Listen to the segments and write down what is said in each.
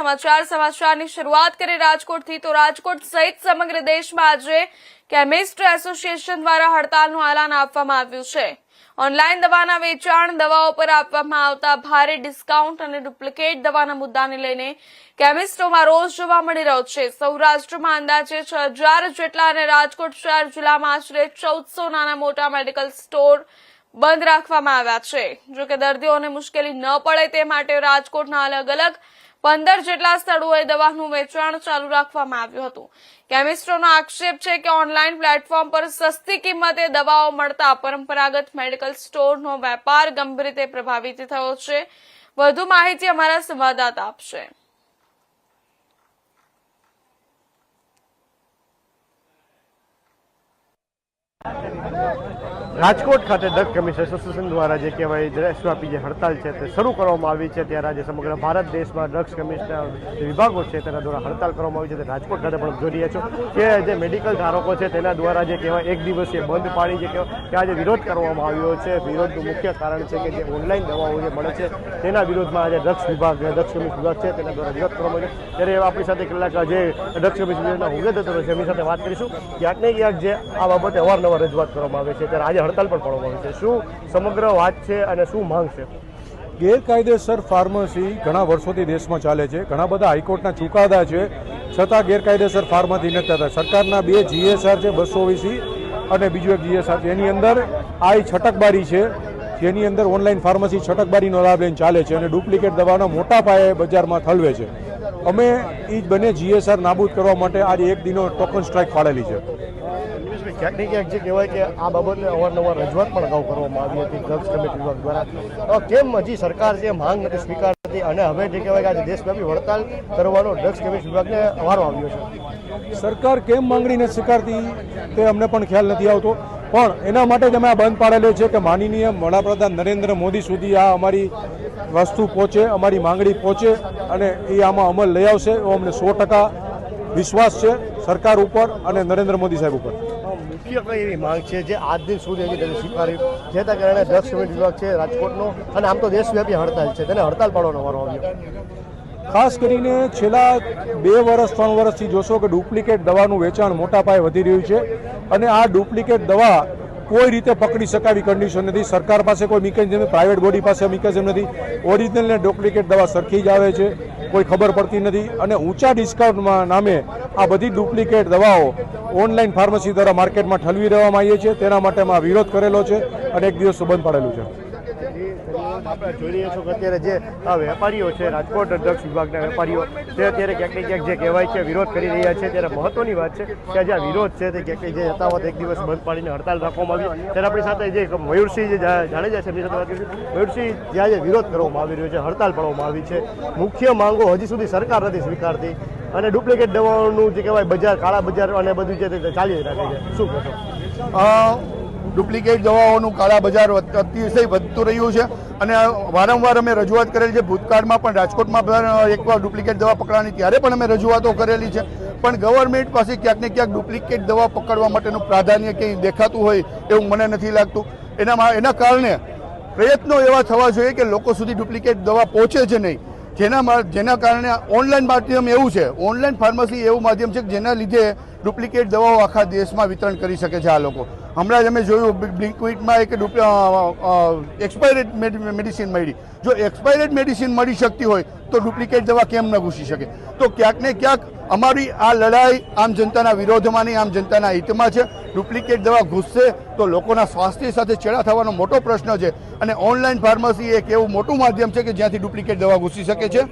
સમાચારની શરૂઆત કરી રાજકોટથી તો રાજકોટ સહિત સમગ્ર દેશમાં આજે કેમિસ્ટ એસોસિએશન દ્વારા હડતાલનું એલાન આપવામાં આવ્યું છે। ઓનલાઈન દવાના વેચાણ, દવાઓ પર આપવામાં આવતા ભારે ડિસ્કાઉન્ટ અને ડુપ્લિકેટ દવાના મુદ્દાને લઈને કેમિસ્ટોમાં રોષ જોવા મળી રહ્યો છે। સૌરાષ્ટ્રમાં અંદાજે 6000 જેટલા અને રાજકોટ શહેર જિલ્લામાં આશરે 1400 નાના મોટા મેડિકલ સ્ટોર બંધ રાખવામાં આવ્યા છે। જો કે દર્દીઓને મુશ્કેલી ન પડે તે માટે રાજકોટના અલગ અલગ 15 જેટલા સ્થળોએ દવાનું વેચાણ ચાલુ રાખવામાં આવ્યું હતું। કેમિસ્ટોનો આક્ષેપ છે કે ઓનલાઈન પ્લેટફોર્મ પર સસ્તી કિંમતે દવાઓ મળતા પરંપરાગત મેડિકલ સ્ટોરનો વેપાર ગંભીર રીતે પ્રભાવિત થયો છે। વધુ માહિતી અમારા સંવાદદાતા આપશે। રાજકોટ ખાતે ડ્રગ કેમિસ્ટ એસોસિએશન દ્વારા જે કહેવાય દેશવ્યાપી જે હડતાલ છે તે શરૂ કરવામાં આવી છે, ત્યારે આજે સમગ્ર ભારત દેશમાં ડ્રગ્સ કેમિસ્ટના જે વિભાગો છે તેના દ્વારા હડતાલ કરવામાં આવી છે। રાજકોટ ખાતે પણ જોઈ રહ્યા છો કે જે મેડિકલ ધારકો છે તેના દ્વારા જે કહેવાય એક દિવસીય બંધ પાડી જે કહેવાય કે આજે વિરોધ કરવામાં આવ્યો છે। વિરોધનું મુખ્ય કારણ છે કે જે ઓનલાઈન દવાઓ જે મળે છે તેના વિરોધમાં આજે ડ્રગ્સ કેમિસ્ટ વિભાગ છે તેના દ્વારા વિરોધ કરવામાં આવ્યો છે। ત્યારે આપણી સાથે કેટલાક જે ડ્રગ્સ કેમિસ્ટ વિભાગના હોદ્દેદારો છે એમની સાથે વાત કરીશું। ક્યાંક ને ક્યાંક જે આ બાબતે અવારનવાર રજૂઆત કરવામાં આવે છે, ત્યારે આજે હડતાલ પણ પાડવામાં આવી છે। શું સમગ્ર વાત છે અને શું માંગ છે? ગેરકાયદેસર ફાર્મસી ઘણા વર્ષોથી દેશમાં ચાલે છે, ઘણા બધા હાઈકોર્ટના ચુકાદા છે, છતાં ગેરકાયદેસર ફાર્મસી નથી થતા। સરકારના 2 GSR છે, 220 અને બીજું એક GSR છે, એની અંદર આ છટકબારી છે, જેની અંદર ઓનલાઈન ફાર્મસી છટકબારીનો લાભ લઈને ચાલે છે અને ડુપ્લિકેટ દવાના મોટા પાયે બજારમાં ઠલવે છે। અમે એ બંને GSR નાબૂદ કરવા માટે આજે એક દિનો ટોકન સ્ટ્રાઇક ફાળેલી છે। ક્યાંક ને ક્યાંક જે કહેવાય કે આ બાબતે અવારનવાર રજૂઆત પણ અગાઉ કરવામાં આવી હતી ડ્રગ્સ કેમિસ્ટ વિભાગ દ્વારા, કેમ હજી સરકાર જે માંગ નથી સ્વીકારતી અને હવે જે કહેવાય કે આજે દેશવ્યાપી હડતાલ કરવાનો ડ્રગ્સ કેમિસ્ટ વિભાગને વારો આવ્યો છે? સરકાર કેમ માંગણી નથી સ્વીકારતી તે અમને પણ ખ્યાલ નથી આવતો, પણ એના માટે જ અમે આ બંધ પાડેલો છે કે માનનીય વડાપ્રધાન નરેન્દ્ર મોદી સુધી આ અમારી વસ્તુ પહોંચે, અમારી માંગણી પહોંચે અને એ આમાં અમલ લઈ આવશે એવો અમને 100% વિશ્વાસ છે સરકાર ઉપર અને નરેન્દ્ર મોદી સાહેબ ઉપર। મુખ્ય કઈ એવી માંગ છે જે આજ દિન સુધી હજી તેને સ્વીકાર્યું, જેના કારણે ડ્રગ્સ કેમિસ્ટ વિભાગ છે રાજકોટનો અને આમ તો દેશવ્યાપી હડતાલ છે તેને હડતાલ પાડવાનો વારો આવ્યો? ખાસ કરીને છેલ્લા 2 વર્ષ 3 વર્ષથી જોશો કે ડુપ્લિકેટ દવાનું વેચાણ મોટા પાયે વધી રહ્યું છે અને આ ડુપ્લિકેટ દવા કોઈ રીતે પકડી શકાય કન્ડિશન નથી। સરકાર પાસે કોઈ મિકેનિઝમ, પ્રાઇવેટ બોડી પાસે મિકેનિઝમ નથી। ઓરિજિનલ ને ડુપ્લિકેટ દવા સરખી જ આવે છે, કોઈ ખબર પડતી નથી અને ઊંચા ડિસ્કાઉન્ટમાં નામે આ બધી ડુપ્લિકેટ દવાઓ ઓનલાઈન ફાર્મસી દ્વારા માર્કેટમાં ઠલવી દેવામાં આવી છે। તેના માટે અમે વિરોધ કરેલો છે અને એક દિવસ બંધ પાડેલું છે। આપણે જોઈ રહ્યા છો કે અત્યારે જે વેપારીઓ છે, રાજકોટ ડ્રગ્સ વિભાગના વેપારીઓ તે અત્યારે ક્યાંક ને ક્યાંક જે કહેવાય કે વિરોધ કરી રહ્યા છે। ત્યારે મહત્વની વાત છે કે આજે આ વિરોધ છે તે ક્યાંક જે યથાવત એક દિવસ બંધ પાડીને હડતાલ રાખવામાં આવી। ત્યારે આપણી સાથે જે મયુરસિંહ જાડેજા છે એમની સાથે વાત કરીશું। મયુરસિંહ, જે આજે વિરોધ કરવામાં આવી રહ્યો છે, હડતાલ પાડવામાં આવી છે, મુખ્ય માંગો હજી સુધી સરકાર નથી સ્વીકારતી અને ડુપ્લિકેટ દવાઓનું જે કહેવાય બજાર, કાળા બજાર અને બધું જે ચાલી રાખે છે, શું કહેશો? ડુપ્લિકેટ દવાઓનું કાળા બજાર અતિશય વધતું રહ્યું છે અને વારંવાર અમે રજૂઆત કરેલી છે। ભૂતકાળમાં પણ રાજકોટમાં પણ એકવાર ડુપ્લિકેટ દવા પકડાની ત્યારે પણ અમે રજૂઆતો કરેલી છે, પણ ગવર્મેન્ટ પાસે ક્યાંક ને ક્યાંક ડુપ્લિકેટ દવા પકડવા માટેનું પ્રાધાન્ય કંઈ દેખાતું હોય એવું મને નથી લાગતું। એના કારણે પ્રયત્નો એવા થવા જોઈએ કે લોકો સુધી ડુપ્લિકેટ દવા પહોંચે જ નહીં, જેના કારણે ઓનલાઈન માધ્યમ એવું છે, ઓનલાઈન ફાર્મસી એવું માધ્યમ છે કે જેના લીધે ડુપ્લિકેટ દવાઓ આખા દેશમાં વિતરણ કરી શકે છે આ લોકો। હમણાં જ અમે જોયું બ્લિંકિટમાં એક એક્સપાયરેડ મેડિસિન મળી। જો એક્સપાયરેડ મેડિસિન મળી શકતી હોય તો ડુપ્લિકેટ દવા કેમ ન ઘૂસી શકે? તો ક્યાંક ને ક્યાંક અમારી આ લડાઈ આમ જનતાના વિરોધમાં નહીં, આમ જનતાના હિતમાં છે। ડુપ્લિકેટ દવા ઘૂસશે તો લોકોના સ્વાસ્થ્ય સાથે ચેડા થવાનો મોટો પ્રશ્ન છે અને ઓનલાઈન ફાર્મસી એક એવું મોટું માધ્યમ છે કે જ્યાંથી ડુપ્લિકેટ દવા ઘૂસી શકે છે।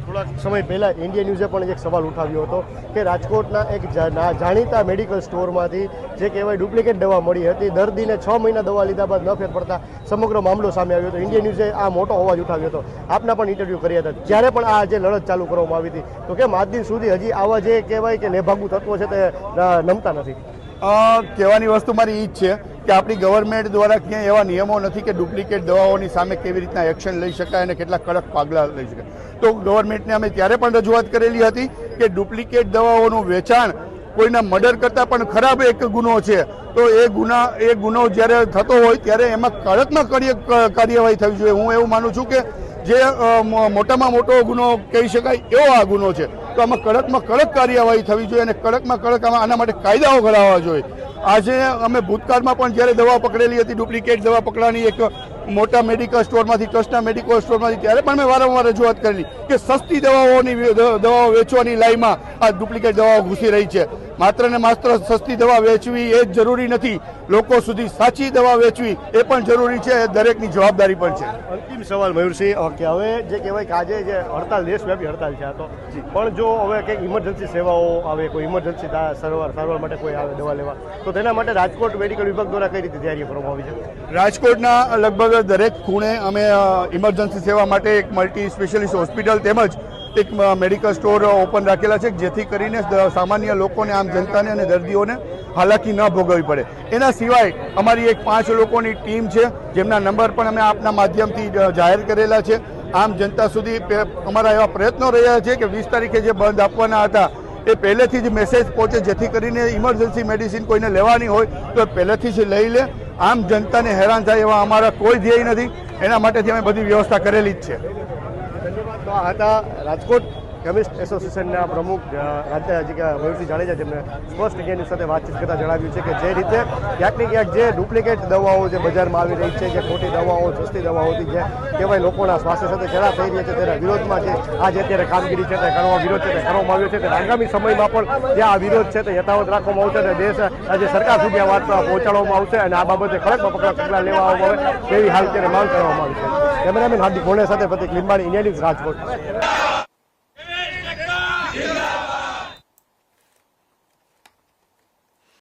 થોડાક સમય પહેલા ઇન્ડિયા ન્યૂઝે પણ એક સવાલ ઉઠાવ્યો હતો કે રાજકોટના એક જાણીતા મેડિકલ સ્ટોરમાંથી જે કહેવાય ડુપ્લિકેટ દવા મળી હતી, દર્દીને 6 મહિના દવા લીધા બાદ ન ફેર પડતા સમગ્ર મામલો સામે આવ્યો હતો। ઇન્ડિયા ન્યૂઝે આ મોટો અવાજ ઉઠાવ્યો હતો, આપના પણ ઇન્ટરવ્યૂ કર્યા હતા જ્યારે પણ આ જે લડત ચાલુ કરવામાં આવી હતી, તો કેમ આજ દિન સુધી હજી આવા જે કહેવાય કે લેભાગુ તત્વો છે તે નમતા નથી? કહેવાની વસ્તુ મારી એ જ છે કે આપણી ગવર્મેન્ટ દ્વારા ક્યાંય એવા નિયમો નથી કે ડુપ્લિકેટ દવાઓની સામે કેવી રીતના એક્શન લઈ શકાય અને કેટલા કડક પગલાં લઈ શકાય। તો ગવર્મેન્ટને અમે ત્યારે પણ રજૂઆત કરેલી હતી કે ડુપ્લિકેટ દવાઓનું વેચાણ કોઈના મર્ડર કરતાં પણ ખરાબ એક ગુનો છે, તો એ ગુનો જ્યારે થતો હોય ત્યારે એમાં કડકમાં કાર્યવાહી થવી જોઈએ। હું એવું માનું છું કે જે મોટામાં મોટો ગુનો કહી શકાય એવો આ ગુનો છે. તો આમાં કડકમાં કડક કાર્યવાહી થવી જોઈએ અને કડકમાં કડક આના માટે કાયદાઓ ઘડાવવા જોઈએ. આજે અમે ભૂતકાળમાં પણ જ્યારે દવા પકડેલી હતી, ડુપ્લિકેટ દવા પકડવાની એક મોટા મેડિકલ સ્ટોરમાંથી, ટ્રસ્ટના મેડિકલ સ્ટોરમાંથી, ત્યારે પણ મેં વારંવાર રજૂઆત કરેલી કે સસ્તી દવાઓ વેચવાની લાઈનમાં આ ડુપ્લિકેટ દવાઓ ઘૂસી રહી છે. માત્ર ને માત્ર સસ્તી દવા વેચવી એ જ જરૂરી નથી, લોકો સુધી સાચી દવા વેચવી એ પણ જરૂરી છે. એ દરેકની જવાબદારી પણ છે. અંતિમ સવાલ મયુરસિંહ, કે હવે જે કહેવાય કે આજે જે હડતાલ દેશવ્યાપી હડતાલ છે આ તો, પણ જો હવે કંઈક ઇમરજન્સી સેવાઓ આવે, કોઈ ઇમરજન્સી સારવાર માટે કોઈ આવે દવા લેવા, તો તેના માટે રાજકોટ મેડિકલ વિભાગ દ્વારા કઈ રીતે તૈયારી કરવામાં આવી છે? રાજકોટના લગભગ દરેક ખૂણે અમે ઇમરજન્સી સેવા માટે એક મલ્ટી સ્પેશિયાલિસ્ટ હોસ્પિટલ તેમજ એક મેડિકલ સ્ટોર ઓપન રાખેલા છે, જેથી કરીને સામાન્ય લોકોને, આમ જનતાને અને દર્દીઓને હાલાકી ન ભોગવવી પડે. એના સિવાય અમારી એક 5 લોકોની ટીમ છે, જેમના નંબર પણ અમે આપના માધ્યમથી જાહેર કરેલા છે. આમ જનતા સુધી અમારા એવા પ્રયત્નો રહ્યા છે કે 20 તારીખે જે બંધ આપવાના હતા એ પહેલેથી જ મેસેજ પહોંચે, જેથી કરીને ઇમરજન્સી મેડિસિન કોઈને લેવાની હોય તો પહેલેથી જ લઈ લે. આમ જનતાને હેરાન થાય એવા અમારા કોઈ ધ્યેય નથી. એના માટેથી અમે બધી વ્યવસ્થા કરેલી જ છે. તો આ હતા રાજકોટ કેમિસ્ટ એસોસિએશનના પ્રમુખ મયુરસિંહ જાડેજા, જેમને સ્પષ્ટ ટીવીની સાથે વાતચીત કરતા જણાવ્યું છે કે જે રીતે ક્યાંક ને ક્યાંક જે ડુપ્લિકેટ દવાઓ જે બજારમાં આવી રહી છે, જે ખોટી દવાઓ, સસ્તી દવાઓથી જે કહેવાય લોકોના સ્વાસ્થ્ય સાથે ચેડા થઈ રહ્યા છે, તેના વિરોધમાં જે આ જે અત્યારે કામગીરી છે તે કરવા વિરોધ છે તે કરવામાં આવ્યો છે. તે આગામી સમયમાં પણ જે આ વિરોધ છે તે યથાવત રાખવામાં આવશે અને દેશ જે સરકાર સુધી આ વાત પહોંચાડવામાં આવશે અને આ બાબતે કડકમાં પગલાં લેવામાં આવે તેવી હાલ અત્યારે માંગ કરવામાં આવી છે. કેમેરામેન હાર્દિક ભોણે સાથે પ્રતિક લીંબાણી, ઇન્ડિયા ન્યૂઝ, રાજકોટ.